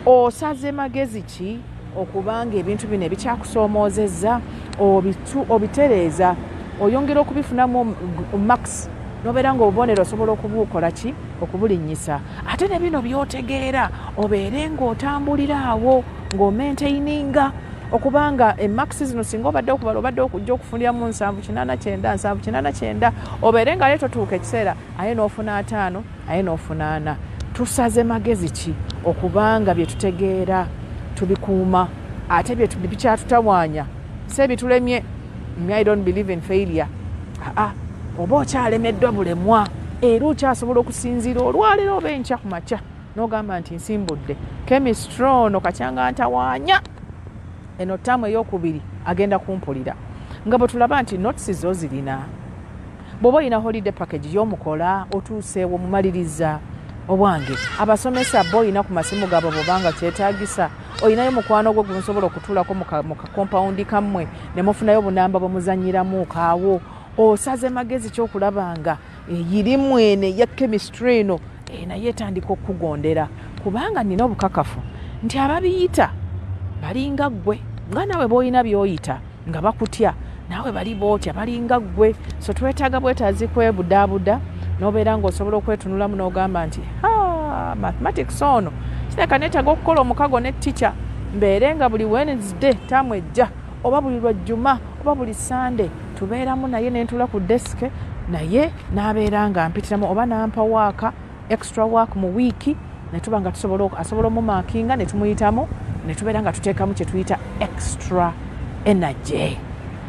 osaze magezi ki okubanga ebintu bino ebikyakusoomozezza obitereeza oyongera okubifunamu max nobeera ng'obubonero osobola okubukola ki okubulinnyisa ate ne bino byotegeera obeere ng'otambulira awo ng'omaintaininga okubanga emax zino singa obadde okubala obadde okujja okufundiramu 789 obeere nga leero totuuka ekiseera aye n'ofuna 5 aye n'ofuna 4 tusaze magezi ki okubanga bye tutegeera tubikuuma ate bye bikyatutawaanya se bitulemye. I don't believe in failure. Oba okyalemeddwa bulemwa era okyasobola okusinziira olwaleero oba enkya ku makya n'ogamba nti nsimbudde chemistry ono kakyanga ntawaanya eno ttaamu ey'okubiri agenda kumpulira nga bwe tulaba nti notes zo zirina bw'oba olina holiday package y'omukola otuuseewo mumaliriza obwange abasomesa bo olina ku masimu gaabwe bw'obanga kyetaagisa olinayo mukwano gwe gwensobola okutuulako mu kakompawundi kammwe ne mufunayo bunamba bwe muzanyiramu kaawo osaze magezi kyokulabanga eyirimu eno eya chemistry eno naye etandika okukugondera kubanga nina obukakafu nti ababiyita balinga ggwe nga nawe bw'olina by'oyita nga bakutya naawe bali bootya balinga ggwe so twetaaga bwetaazi kwebudaabuda n'obeera ng'osobola okwetunulamu n'ogamba nti mathematics ono kireka neetaaga okukola omukago ne teacher mbeere nga buli Wednesday taamu ejja oba buli Lwajjuma oba buli Sunday tubeeramu naye nentula ku desk naye n'abeera nga mpitiramu oba nampa waaka extra work mu wiiki ne tuba nga asobola omumakinga ne tumuyitamu ne tubeera nga tuteekamu kye tuyita extra energy.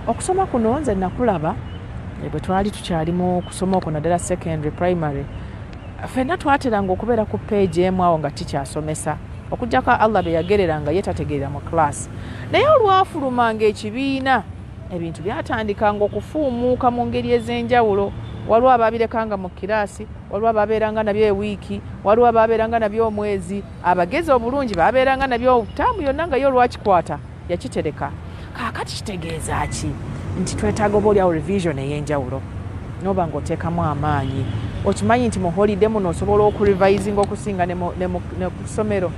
Okusoma kuno nze nakulaba bwe twali tukyali mu kusoma okwo naddala secondary primary ffenna twateranga okubeera ku page emu awo nga tikyasomesa okuggyako Allah be yagereranga ye tategeera mu class naye olwafulumanga ekibiina ebintu byatandikanga okufuumuuka mu ngeri ez'enjawulo. Waliwo abaabirekanga mu kiraasi, waliwo abaabeeranga nabyo ewiiki, waliwo abaabeeranga nabyo omwezi, abagezi obulungi baabeeranga nabyo ttaamu yonna nga yo olwakikwata yakitereka. Kaakati kitegeeza ki? Nti twetaaga obaolyawo revision ey'enjawulo noba ng'oteekamu amaanyi. Okimanyi nti mu holiday muno osobola okurevisinga okusinga ne ku ssomero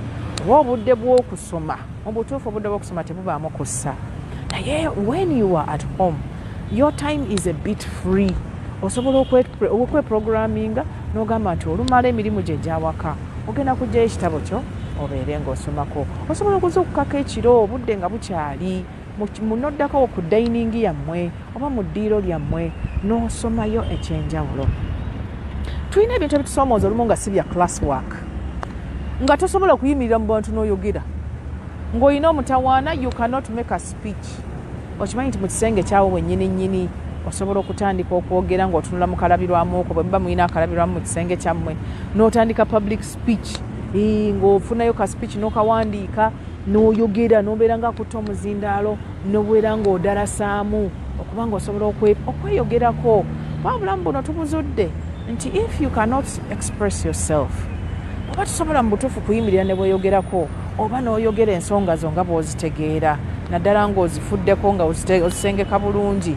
oba obudde bw'okusoma mu butuufu obudde bw'okusoma tebubaamu kussa naye when you are at home your time is a bit free. Osobola okweprogramminga n'ogamba nti olumala emirimu gye gyawaka ogenda kugyayo ekitabo kyo obeere ng'osomako. Osobola okuzuukukako ekiro obudde nga bukyali munoddako ku dining yammwe oba mu ddiiro lyammwe n'osomayo ekyenjawulo. Tulina ebintu ebitusoomooza olumu nga si bya class work nga tosobola kuyimirira mu bantu n'oyogera ng'olina omutawaana you cannot make a speech. Okimanyi nti mu kisenge kyawo wennyini osobola okutandika okwogera ng'otunula mu kalabirwamu okwo bwe muba mulina akalabirwamu mu kisenge kyammwe n'otandika public speech ng'ofunayo ka speech n'okawandiika n'oyogera n'obeera nga akutta omuzindaalo n'obeera ng'odalasaamu okuba ng'osobola okweyogerako. Wabulamu buno tubuzudde nti if you cannot express yourself oba tusobola mu butuufu kuyimirira ne bweyogerako oba n'oyogera ensonga zo nga bw'ozitegeera naddala ng'ozifuddeko nga ozisengeka bulungi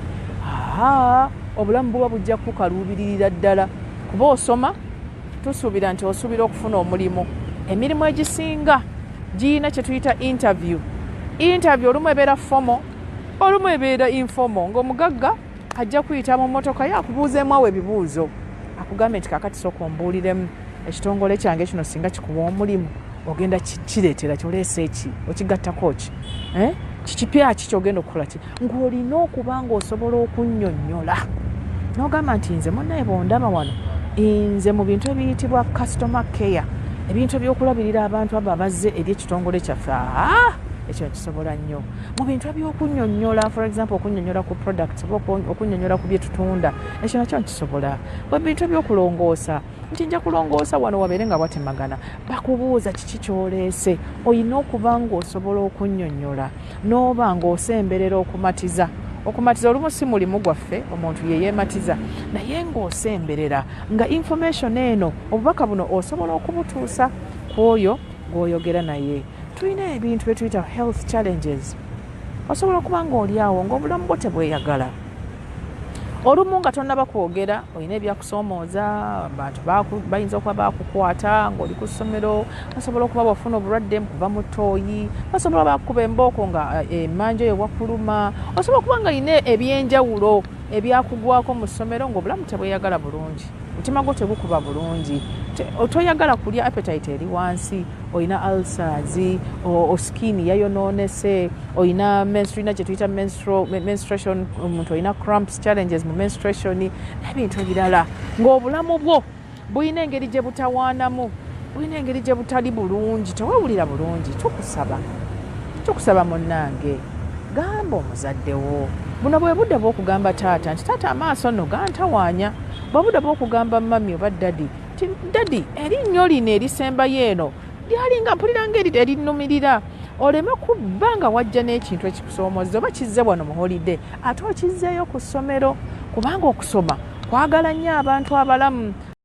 obulamu buba bujja kukaluubiririra ddala kuba osoma tusuubira nti osuubira okufuna omulimu. Emirimu egisinga giyina kye tuyita interview olumu ebeera fomo olumu ebeera informal ng'omugagga ajja kuyita mu mmotoka ye akubuuzeemu awo ebibuuzo akugambe nti kaakati sooka ombuuliremu ekitongole kyange kino singa kikuwa omulimu ogenda kireetera kyoleesa eki okigattako ki kikipya ki kyogenda okukola ki ng'olina okuba ng'osobola okunnyonnyola n'ogamba nti nze munnaye bondaba wano nze mu bintu ebiyitibwa customer care ebintu ebyokulabirira abantu abo abazze eri ekitongole kyaffe ekyo nkisobola nnyo mu bintu ebyokunnyonnyola for example okunnyonnyola ku products oba okunnyonnyola ku bye tutunda ekyo nakyo nkisobola. Bwe bintu ebyokulongoosa nti nja kulongoosa wano wabeere nga watemagana bakubuuza kiki kyoleese olina okuba ng'osobola okunnyonnyola n'oba ng'osemberera okumatiza olumu si mulimu gwaffe omuntu ye yeematiza naye ng'osemberera nga information eno obubaka buno osobola okubutuusa ku oyo gw'oyogera naye. Tulina ebintu bye tuyita health challenges. Osobola okuba ng'oli awo ng'obulamu bwo tebweyagala olumu nga tonnaba kwogera olina ebyakusoomooza abantu bayinza okuba bakukwata ng'oli ku ssomero basobola okuba bafuna obulwadde kuva mu ttooyi basobola bakukuba embooko nga emmanjo yo bwakuluma osobola okuba nga yina ebyenjawulo ebyakugwako mu ssomero ng'obulamu tebweyagala bulungi mutima gwo tegukuba bulungi toyagala kulya appetite eri wansi oyina ulcers skin yayonoonese oyina tulina kye tuyita menstruation omuntu oyina cramps challenges mu menstruation n'ebintu ebirala ng'obulamu bwo buyina engeri gye butawaanamu buyina engeri gye butali bulungi tewewulira bulungi tukusaba munnange gamba omuzaddewo buno bwe budde bw'okugamba taata nti taata amaaso nno gantawaanya bwe budde bw'okugamba mami oba dadi ti dadi erinnyo lino erisembayo eno lyalinga mpulira ngeri erinnumirira oleme kubba nga wajja n'ekintu ekikusoomozza oba kizze wano mu holide ate okizzeeyo ku ssomero kubanga okusoma kwagala nnyo abantu abalamu